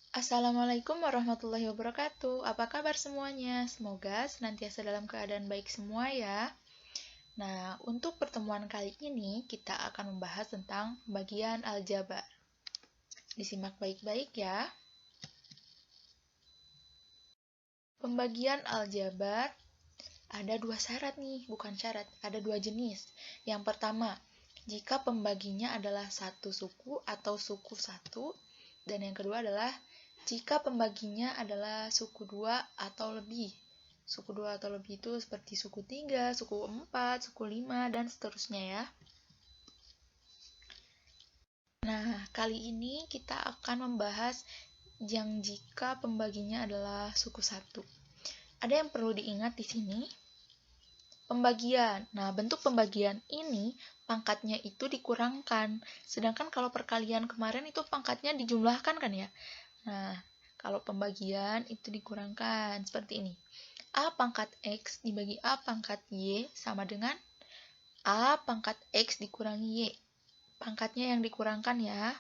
Assalamualaikum warahmatullahi wabarakatuh. Apa kabar semuanya? Semoga senantiasa dalam keadaan baik semua ya. Nah, untuk pertemuan kali ini kita akan membahas tentang pembagian aljabar. Disimak baik-baik ya. Pembagian aljabar ada dua syarat nih, bukan syarat, ada dua jenis. Yang pertama, jika pembaginya adalah satu suku atau suku satu, dan yang kedua adalah jika pembaginya adalah suku 2 atau lebih. Suku 2 atau lebih itu seperti suku 3, suku 4, suku 5, dan seterusnya ya. Nah, kali ini kita akan membahas yang jika pembaginya adalah suku 1. Ada yang perlu diingat di sini. Pembagian. Nah, bentuk pembagian ini pangkatnya itu dikurangkan. Sedangkan kalau perkalian kemarin itu pangkatnya dijumlahkan kan ya. Nah, kalau pembagian itu dikurangkan seperti ini. A pangkat X dibagi A pangkat Y sama dengan A pangkat X dikurangi Y. Pangkatnya yang dikurangkan ya.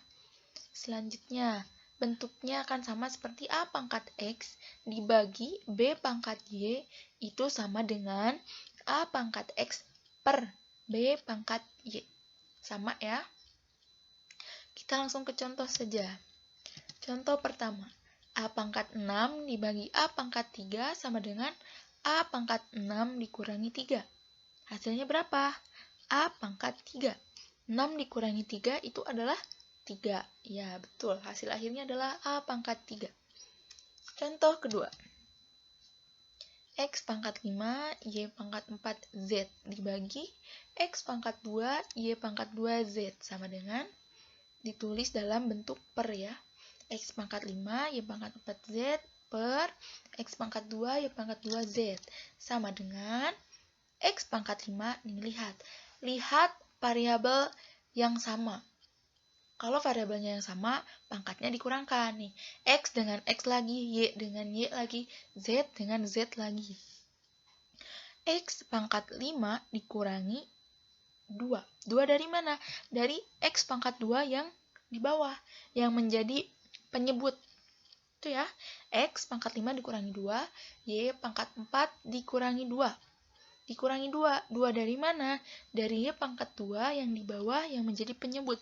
Selanjutnya, bentuknya akan sama seperti A pangkat X dibagi B pangkat Y itu sama dengan A pangkat X per B pangkat Y. Sama ya. Kita langsung ke contoh saja. Contoh pertama, A pangkat 6 dibagi A pangkat 3 sama dengan A pangkat 6 dikurangi 3. Hasilnya berapa? A pangkat 3. 6 dikurangi 3 itu adalah 3. Ya, betul. Hasil akhirnya adalah A pangkat 3. Contoh kedua. X pangkat 5, Y pangkat 4, Z dibagi X pangkat 2, Y pangkat 2, Z sama dengan ditulis dalam bentuk per ya. X pangkat 5, Y pangkat 4Z per X pangkat 2, Y pangkat 2Z. Sama dengan X pangkat 5, ini lihat variabel yang sama. Kalau variabelnya yang sama, pangkatnya dikurangkan nih. X dengan X lagi, Y dengan Y lagi, Z dengan Z lagi. X pangkat 5 dikurangi 2. 2 dari mana? Dari X pangkat 2 yang di bawah, yang menjadi penyebut. Itu ya, X pangkat 5 dikurangi 2, Y pangkat 4 dikurangi 2. Dikurangi 2. 2 dari mana? Dari Y pangkat 2 yang di bawah yang menjadi penyebut.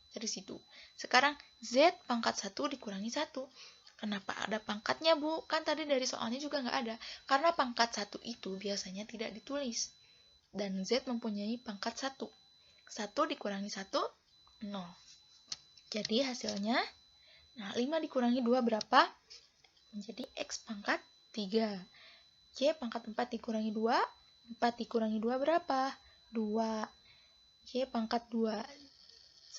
Dari situ. Sekarang Z pangkat 1 dikurangi 1. Kenapa ada pangkatnya, Bu? Kan tadi dari soalnya juga nggak ada. Karena pangkat 1 itu biasanya tidak ditulis. Dan Z mempunyai pangkat 1. 1 dikurangi 1, 0. Jadi hasilnya, 5 dikurangi 2 berapa? Menjadi X pangkat 3. Y pangkat 4 dikurangi 2, 4 dikurangi 2 berapa? 2. Y pangkat 2.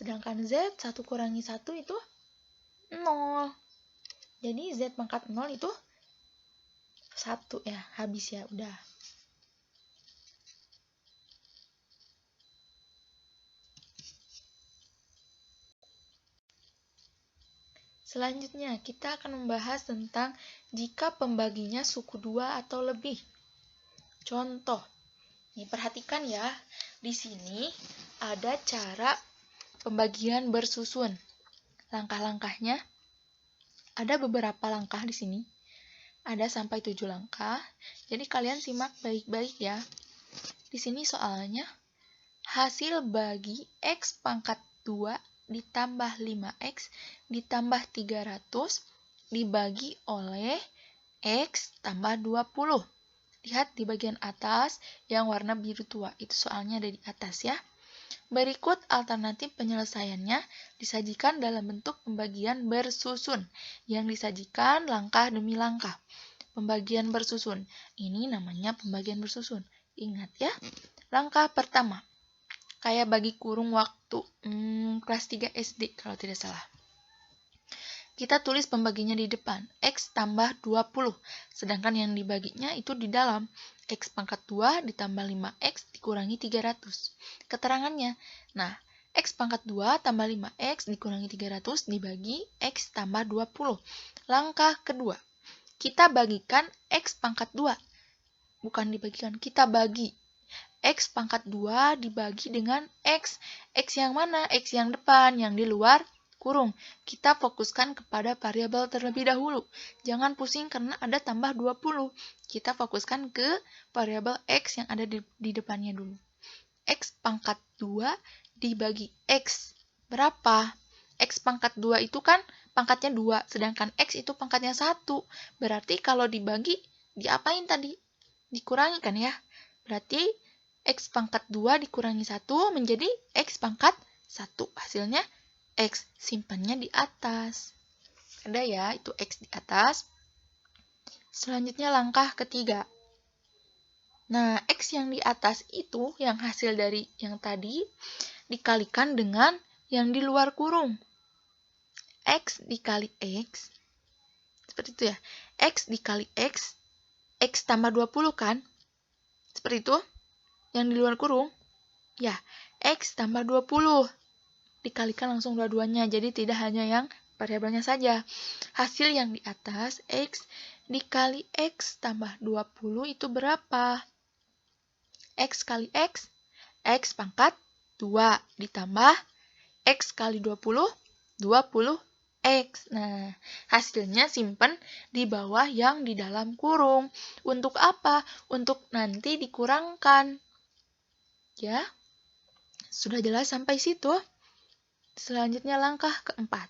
Sedangkan Z 1 kurangi 1 itu 0. Jadi Z pangkat 0 itu 1 ya, habis ya, udah. Selanjutnya, kita akan membahas tentang jika pembaginya suku 2 atau lebih. Contoh, nih perhatikan ya, di sini ada cara pembagian bersusun. Langkah-langkahnya, ada beberapa langkah di sini. Ada sampai 7 langkah, jadi kalian simak baik-baik ya. Di sini soalnya, hasil bagi X pangkat 2 ditambah 5X ditambah 300 dibagi oleh X tambah 20. Lihat di bagian atas yang warna biru tua, itu soalnya ada di atas ya. Berikut alternatif penyelesaiannya disajikan dalam bentuk pembagian bersusun yang disajikan langkah demi langkah. Pembagian bersusun, ini namanya pembagian bersusun. Ingat ya, langkah pertama. Kayak bagi kurung waktu kelas 3 SD kalau tidak salah. Kita tulis pembaginya di depan, X tambah 20. Sedangkan yang dibaginya itu di dalam, X pangkat 2 ditambah 5X dikurangi 300. Keterangannya, nah, X pangkat 2 tambah 5X dikurangi 300 dibagi X tambah 20. Langkah kedua, kita bagikan X pangkat 2. Bukan dibagikan, kita bagi. X pangkat 2 dibagi dengan X. X yang mana? X yang depan, yang di luar kurung. Kita fokuskan kepada variabel terlebih dahulu. Jangan pusing karena ada tambah 20. Kita fokuskan ke variabel X yang ada di depannya dulu. X pangkat 2 dibagi X. Berapa? X pangkat 2 itu kan pangkatnya 2, sedangkan X itu pangkatnya 1. Berarti kalau dibagi, diapain tadi? Dikurangi kan ya? Berarti X pangkat 2 dikurangi 1 menjadi X pangkat 1. Hasilnya X, simpannya di atas. Ada ya, itu X di atas. Selanjutnya langkah ketiga. Nah, X yang di atas itu, yang hasil dari yang tadi, dikalikan dengan yang di luar kurung. X dikali X, seperti itu ya. X dikali X, X tambah 20 kan? Seperti itu, yang di luar kurung. Ya, X tambah 20. Dikalikan langsung dua-duanya, jadi tidak hanya yang variabelnya saja. Hasil yang di atas, X dikali X tambah 20 itu berapa? X kali X, X pangkat 2 ditambah X kali 20, 20X. Nah, hasilnya simpan di bawah yang di dalam kurung. Untuk apa? Untuk nanti dikurangkan. Ya, sudah jelas sampai situ? Selanjutnya langkah keempat.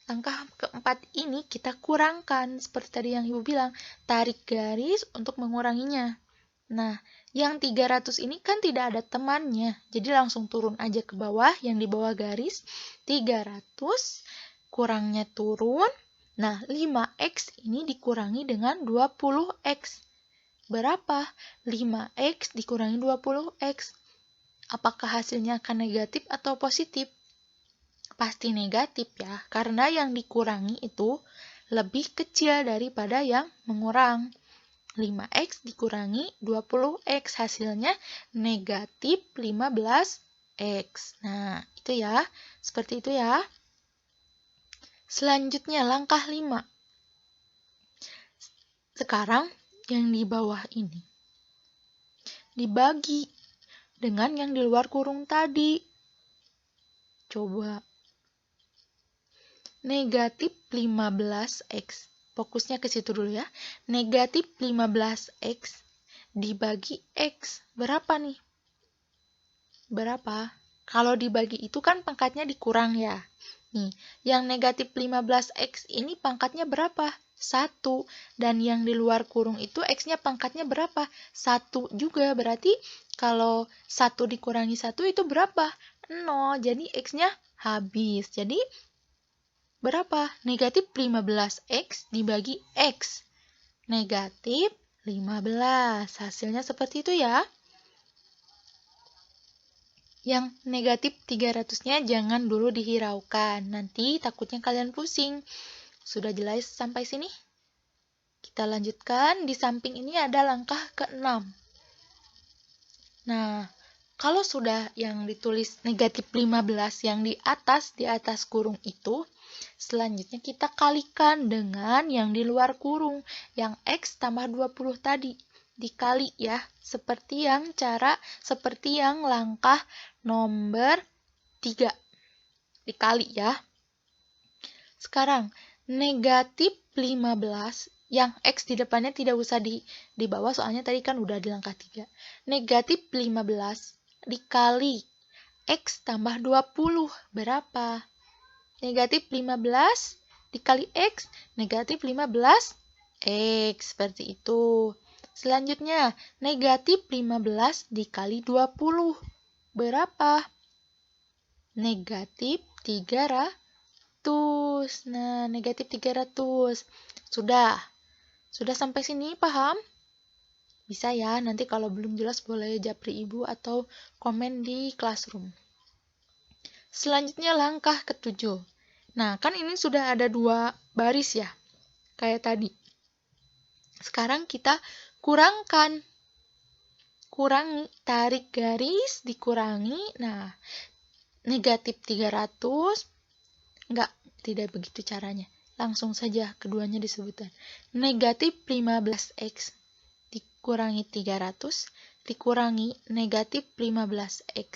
Langkah keempat ini kita kurangkan, seperti tadi yang Ibu bilang, tarik garis untuk menguranginya. Nah, yang 300 ini kan tidak ada temannya, jadi langsung turun aja ke bawah, yang di bawah garis, 300, kurangnya turun. Nah, 5X ini dikurangi dengan 20X. Berapa? 5X dikurangi 20X. Apakah hasilnya akan negatif atau positif? Pasti negatif ya, karena yang dikurangi itu lebih kecil daripada yang mengurang. 5X dikurangi 20X, hasilnya negatif 15X. Nah, itu ya, seperti itu ya. Selanjutnya langkah 5. Sekarang yang di bawah ini dibagi dengan yang di luar kurung tadi. Coba. Negatif 15X. Fokusnya ke situ dulu ya. Negatif 15X dibagi X. Berapa nih? Berapa? Kalau dibagi itu kan pangkatnya dikurang ya. Nih, yang negatif 15X ini pangkatnya berapa? 1. Dan yang di luar kurung itu X-nya pangkatnya berapa? 1 juga. Berarti kalau 1 dikurangi 1 itu berapa? 0. Jadi X-nya habis. Jadi berapa? Negatif 15X dibagi X. Negatif 15. Hasilnya seperti itu ya. Yang negatif 300-nya jangan dulu dihiraukan. Nanti takutnya kalian pusing. Sudah jelas sampai sini? Kita lanjutkan. Di samping ini ada langkah ke-6. Nah, kalau sudah yang ditulis negatif 15 yang di atas kurung itu, selanjutnya kita kalikan dengan yang di luar kurung, yang X tambah 20 tadi. Dikali ya, seperti yang langkah nomor 3. Dikali ya. Sekarang, negatif 15, yang X di depannya tidak usah dibawa, soalnya tadi kan udah di langkah 3. Negatif 15 dikali X tambah 20, berapa? Negatif 15 dikali X, negatif 15X, seperti itu. Selanjutnya, negatif 15 dikali 20, berapa? Negatif 300. Nah, negatif 300. Sudah sampai sini, paham? Bisa ya, nanti kalau belum jelas boleh japri ibu atau komen di classroom. Selanjutnya langkah ke-7. Nah, kan ini sudah ada 2 baris ya, kayak tadi. Sekarang kita kurangkan. Kurangi, tarik garis, dikurangi. Nah, negatif 300, tidak begitu caranya. Langsung saja keduanya disebutkan. Negatif 15X dikurangi 300, dikurangi negatif 15X,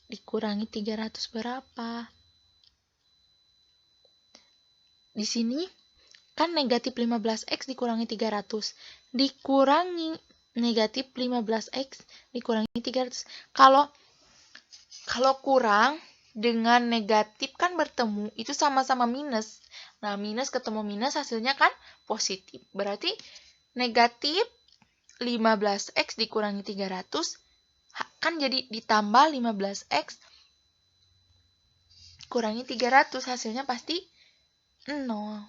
dikurangi 300 berapa? di sini kan negatif 15x dikurangi 300. Dikurangi negatif 15x dikurangi 300. Kalau kurang dengan negatif kan bertemu, itu sama-sama minus. Nah, minus ketemu minus hasilnya kan positif. Berarti negatif 15x dikurangi 300 kan jadi ditambah 15x kurangi 300, hasilnya pasti 0.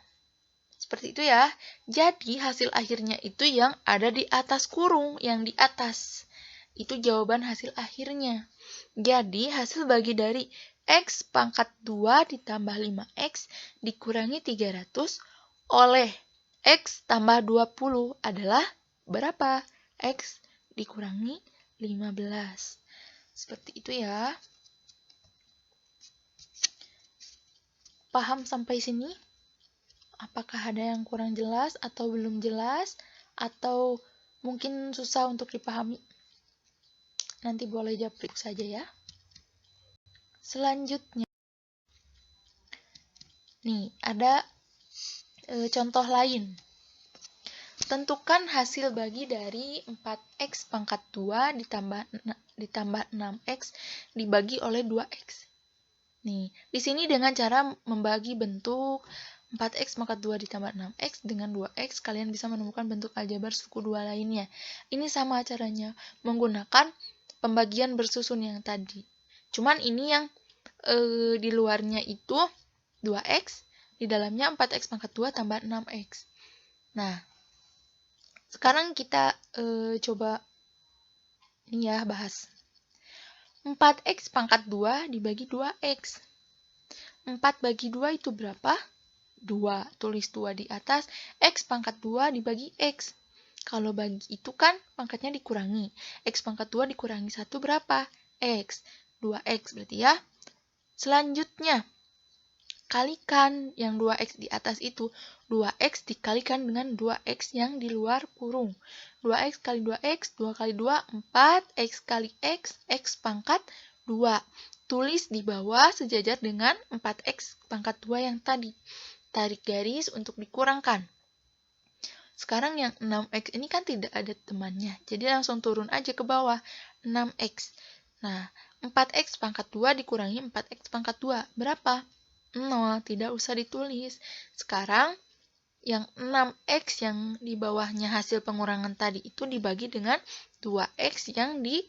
Seperti itu ya. Jadi hasil akhirnya itu yang ada di atas kurung, yang di atas. Itu jawaban hasil akhirnya. Jadi hasil bagi dari x pangkat 2 ditambah 5x dikurangi 300 oleh x tambah 20 adalah berapa? X dikurangi 15. Seperti itu ya. Paham sampai sini? Apakah ada yang kurang jelas atau belum jelas? Atau mungkin susah untuk dipahami? Nanti boleh jawab saja ya. Selanjutnya. Nih, ada contoh lain. Tentukan hasil bagi dari 4x pangkat 2 ditambah 6x dibagi oleh 2x. Nih, di sini dengan cara membagi bentuk 4x pangkat 2 ditambah 6x dengan 2x, kalian bisa menemukan bentuk aljabar suku 2 lainnya. Ini sama caranya, menggunakan pembagian bersusun yang tadi. Cuman ini yang di luarnya itu 2x, di dalamnya 4x pangkat 2 tambah 6x. Nah, sekarang kita coba ini ya, bahas. 4x pangkat 2 dibagi 2x. 4 bagi 2 itu berapa? 2. Tulis 2 di atas. X pangkat 2 dibagi X. Kalau bagi itu kan pangkatnya dikurangi. X pangkat 2 dikurangi 1 berapa? X. 2X berarti ya. Selanjutnya, kalikan yang 2X di atas itu. 2X dikalikan dengan 2X yang di luar kurung. 2X kali 2X, 2 kali 2, 4. X kali X, X pangkat 2. Tulis di bawah sejajar dengan 4X pangkat 2 yang tadi. Tarik garis untuk dikurangkan. Sekarang yang 6x ini kan tidak ada temannya, jadi langsung turun aja ke bawah. 6x. Nah, 4x pangkat 2 dikurangi 4x pangkat 2. Berapa? 0, tidak usah ditulis. Sekarang, yang 6x yang di bawahnya hasil pengurangan tadi itu dibagi dengan 2x yang di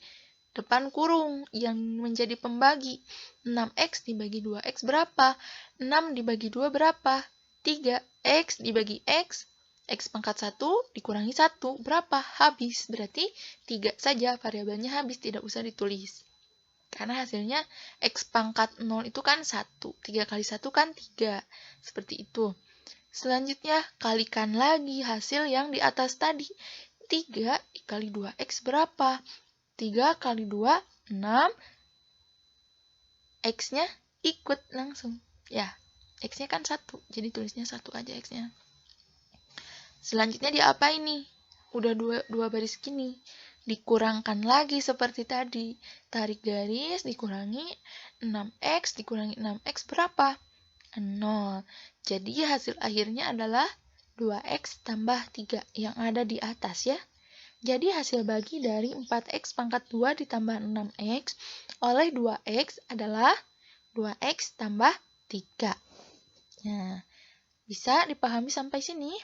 depan kurung, yang menjadi pembagi. 6x dibagi 2x berapa? 6 dibagi 2 berapa? 3. X dibagi X. X pangkat 1 dikurangi 1. Berapa? Habis. Berarti 3 saja variabelnya habis. Tidak usah ditulis. Karena hasilnya X pangkat 0 itu kan 1. 3 kali 1 kan 3. Seperti itu. Selanjutnya, kalikan lagi hasil yang di atas tadi. 3 dikali 2X berapa? 3 kali 2, 6. X-nya ikut langsung. Ya, X-nya kan 1. Jadi tulisnya 1 aja X-nya. Selanjutnya diapain nih? Udah dua baris gini. Dikurangkan lagi seperti tadi. Tarik garis, dikurangi 6X, dikurangi 6X berapa? 0. Jadi hasil akhirnya adalah 2X tambah 3 yang ada di atas ya. Jadi hasil bagi dari 4X pangkat 2 ditambah 6X oleh 2X adalah 2X tambah 3. Nah, bisa dipahami sampai sini?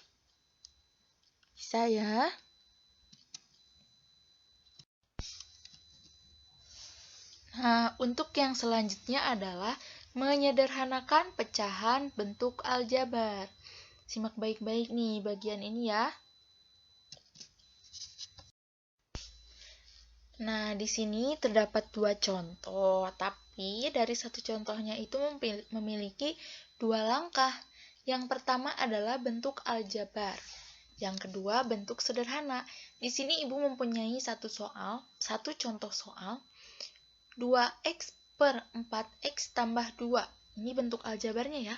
Bisa ya? Nah, untuk yang selanjutnya adalah menyederhanakan pecahan bentuk aljabar. Simak baik-baik nih bagian ini ya. Nah, di sini terdapat 2 contoh, tapi dari satu contohnya itu memiliki 2 langkah. Yang pertama adalah bentuk aljabar. Yang kedua, bentuk sederhana. Di sini Ibu mempunyai satu contoh soal, 2X per 4X tambah 2. Ini bentuk aljabarnya ya.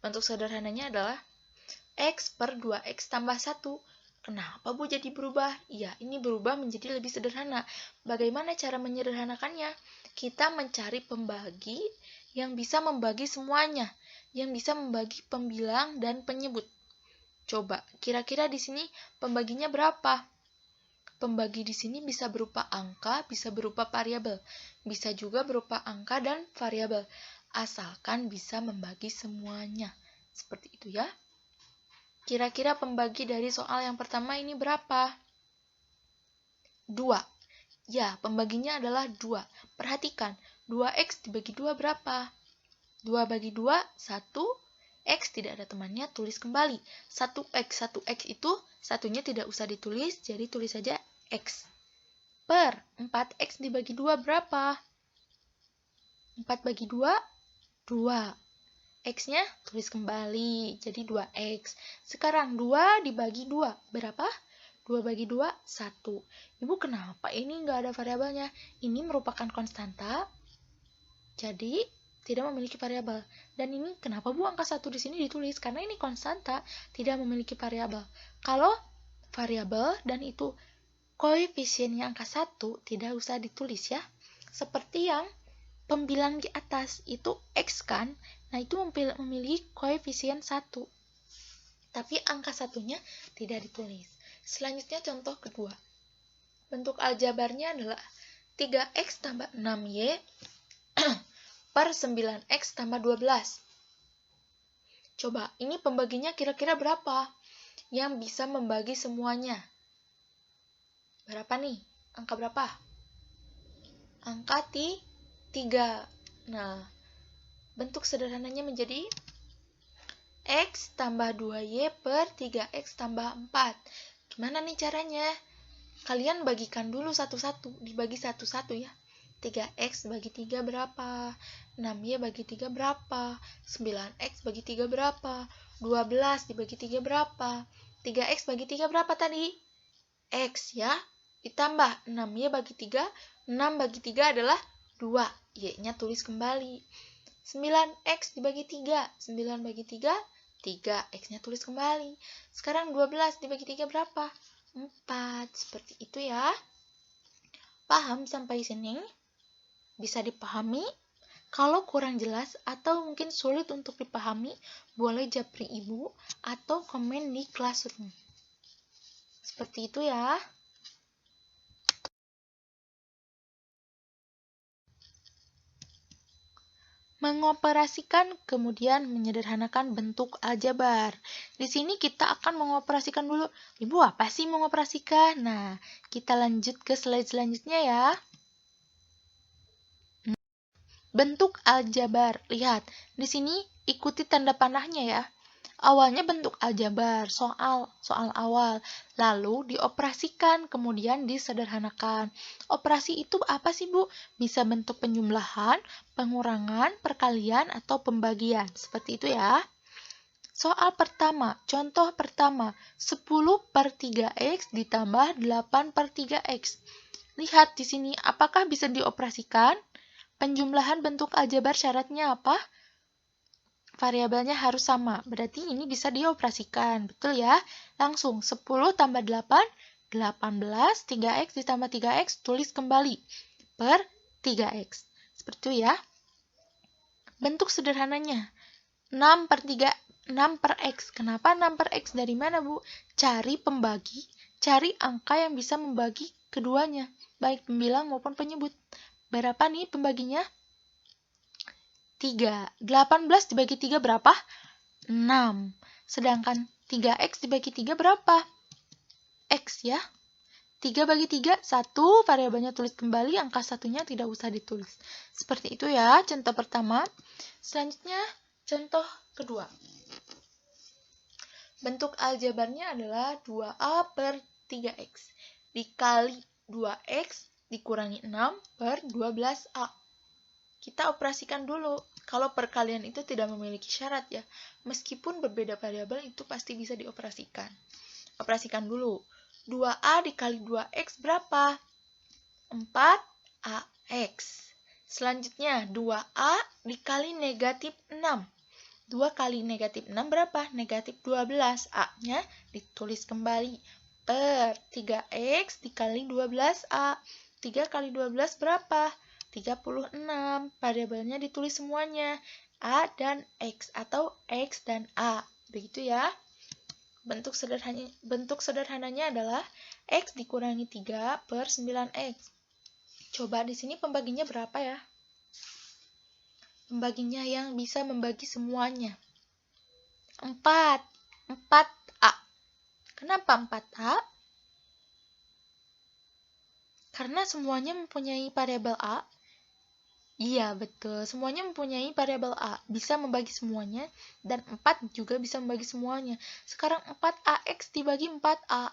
Bentuk sederhananya adalah X per 2X tambah 1. Kenapa Bu jadi berubah? Ya, ini berubah menjadi lebih sederhana. Bagaimana cara menyederhanakannya? Kita mencari pembagi yang bisa membagi semuanya, yang bisa membagi pembilang dan penyebut. Coba, kira-kira di sini pembaginya berapa? Pembagi di sini bisa berupa angka, bisa berupa variabel, bisa juga berupa angka dan variabel, asalkan bisa membagi semuanya. Seperti itu ya. Kira-kira pembagi dari soal yang pertama ini berapa? 2. Ya, pembaginya adalah 2. Perhatikan, 2x dibagi 2 berapa? 2 bagi 2, 1. X tidak ada temannya, tulis kembali. 1x, 1x itu satunya tidak usah ditulis, jadi tulis saja X. Per 4x dibagi 2 berapa? 4 bagi 2, 2. X-nya tulis kembali, jadi 2x. Sekarang 2 dibagi 2, berapa? 2 bagi 2, 1. Ibu, kenapa ini nggak ada variabelnya? Ini merupakan konstanta, jadi tidak memiliki variabel. Dan ini kenapa Bu angka 1 di sini ditulis? Karena ini konstanta, tidak memiliki variabel. Kalau variabel dan itu koefisiennya angka 1, tidak usah ditulis ya. Seperti yang pembilang di atas itu X kan, nah itu memiliki koefisien 1. Tapi angka satunya tidak ditulis. Selanjutnya contoh kedua. Bentuk aljabarnya adalah 3x tambah 6y per 9x tambah 12. Coba, ini pembaginya kira-kira berapa? Yang bisa membagi semuanya. Berapa nih? Angka berapa? Angka 3. Nah, bentuk sederhananya menjadi X tambah 2Y per 3X tambah 4. Gimana nih caranya? Kalian bagikan dulu satu-satu, dibagi satu-satu ya. 3X bagi 3 berapa? 6Y bagi 3 berapa? 9X bagi 3 berapa? 12 dibagi 3 berapa? 3X bagi 3 berapa tadi? X ya. Ditambah 6Y bagi 3. 6 bagi 3 adalah 2. Y-nya tulis kembali. 9X dibagi 3. 9 bagi 3, 3. X-nya tulis kembali. Sekarang 12 dibagi 3 berapa? 4. Seperti itu ya. Paham sampai sini? Bisa dipahami? Kalau kurang jelas atau mungkin sulit untuk dipahami, boleh japri ibu atau komen di classroom. Seperti itu ya. Mengoperasikan kemudian menyederhanakan bentuk aljabar. Di sini kita akan mengoperasikan dulu. Ibu, apa sih mengoperasikan? Nah, kita lanjut ke slide selanjutnya ya. Bentuk aljabar. Lihat, di sini ikuti tanda panahnya ya. Awalnya bentuk aljabar, soal awal, lalu dioperasikan, kemudian disederhanakan. Operasi itu apa sih Bu? Bisa bentuk penjumlahan, pengurangan, perkalian, atau pembagian. Seperti itu ya. Soal pertama, contoh pertama, 10 per 3x ditambah 8 per 3x. Lihat di sini, apakah bisa dioperasikan? Penjumlahan bentuk aljabar syaratnya apa? Variabelnya harus sama, berarti ini bisa dioperasikan, betul ya? Langsung 10 tambah 8, 18, 3x ditambah 3x, tulis kembali, per 3x. Seperti itu ya. Bentuk sederhananya, 6 per 3, 6 per x. Kenapa 6 per x? Dari mana Bu? Cari pembagi, cari angka yang bisa membagi keduanya, baik pembilang maupun penyebut. Berapa nih pembaginya? 3. 18 dibagi 3 berapa? 6. Sedangkan 3x dibagi 3 berapa? X ya. 3 bagi 3, 1. Variabelnya tulis kembali, angka satunya tidak usah ditulis. Seperti itu ya, contoh pertama. Selanjutnya, contoh kedua. Bentuk aljabarnya adalah 2A per 3x. Dikali 2x dikurangi 6 per 12A. Kita operasikan dulu. Kalau perkalian itu tidak memiliki syarat ya. Meskipun berbeda variabel itu pasti bisa dioperasikan. Operasikan dulu. 2A dikali 2x berapa? 4AX. Selanjutnya 2A dikali negatif 6. 2 kali negatif 6 berapa? Negatif 12. A-nya ditulis kembali. Per 3x dikali 12A. 3 kali 12 berapa? 36. Variabelnya ditulis semuanya, A dan X atau X dan A. Begitu ya. Bentuk sederhananya adalah X dikurangi 3 per 9X. Coba di sini pembaginya berapa ya? Pembaginya yang bisa membagi semuanya. 4. 4A. Kenapa 4A? Karena semuanya mempunyai variabel A. Iya, betul. Semuanya mempunyai variabel A. Bisa membagi semuanya. Dan 4 juga bisa membagi semuanya. Sekarang 4AX dibagi 4A.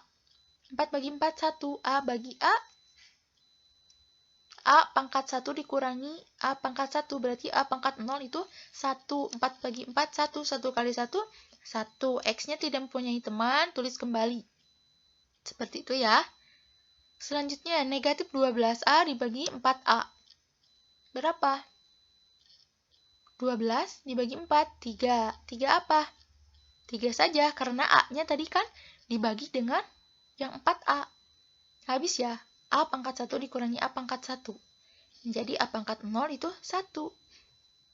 4 bagi 4, 1. A bagi A. A pangkat 1 dikurangi A pangkat 1. Berarti A pangkat 0 itu 1. 4 bagi 4, 1. 1 kali 1, 1. X-nya tidak mempunyai teman. Tulis kembali. Seperti itu ya. Selanjutnya, negatif 12A dibagi 4A. Berapa? 12 dibagi 4, 3. 3 apa? 3 saja, karena A-nya tadi kan dibagi dengan yang 4A. Habis ya, A pangkat 1 dikurangi A pangkat 1. Jadi A pangkat 0 itu 1.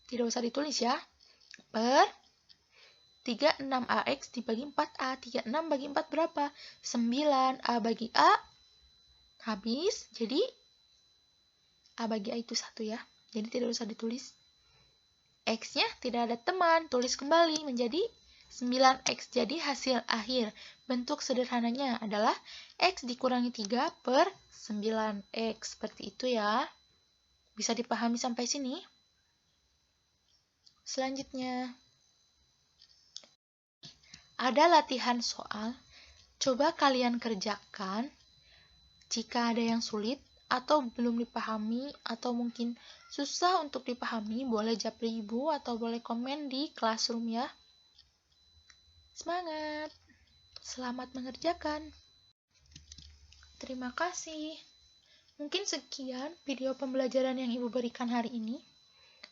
Tidak usah ditulis ya. Per 36AX dibagi 4A. 36 bagi 4 berapa? 9. A bagi A. Habis, jadi A bagi A itu 1 ya. Jadi tidak usah ditulis. X-nya tidak ada teman. Tulis kembali menjadi 9X. Jadi hasil akhir bentuk sederhananya adalah X dikurangi 3 per 9X. Seperti itu ya. Bisa dipahami sampai sini? Selanjutnya, ada latihan soal. Coba kalian kerjakan. Jika ada yang sulit atau belum dipahami atau mungkin susah untuk dipahami, boleh japri ibu atau boleh komen di classroom ya. Semangat! Selamat mengerjakan. Terima kasih. Mungkin sekian video pembelajaran yang ibu berikan hari ini.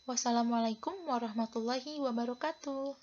Wassalamualaikum warahmatullahi wabarakatuh.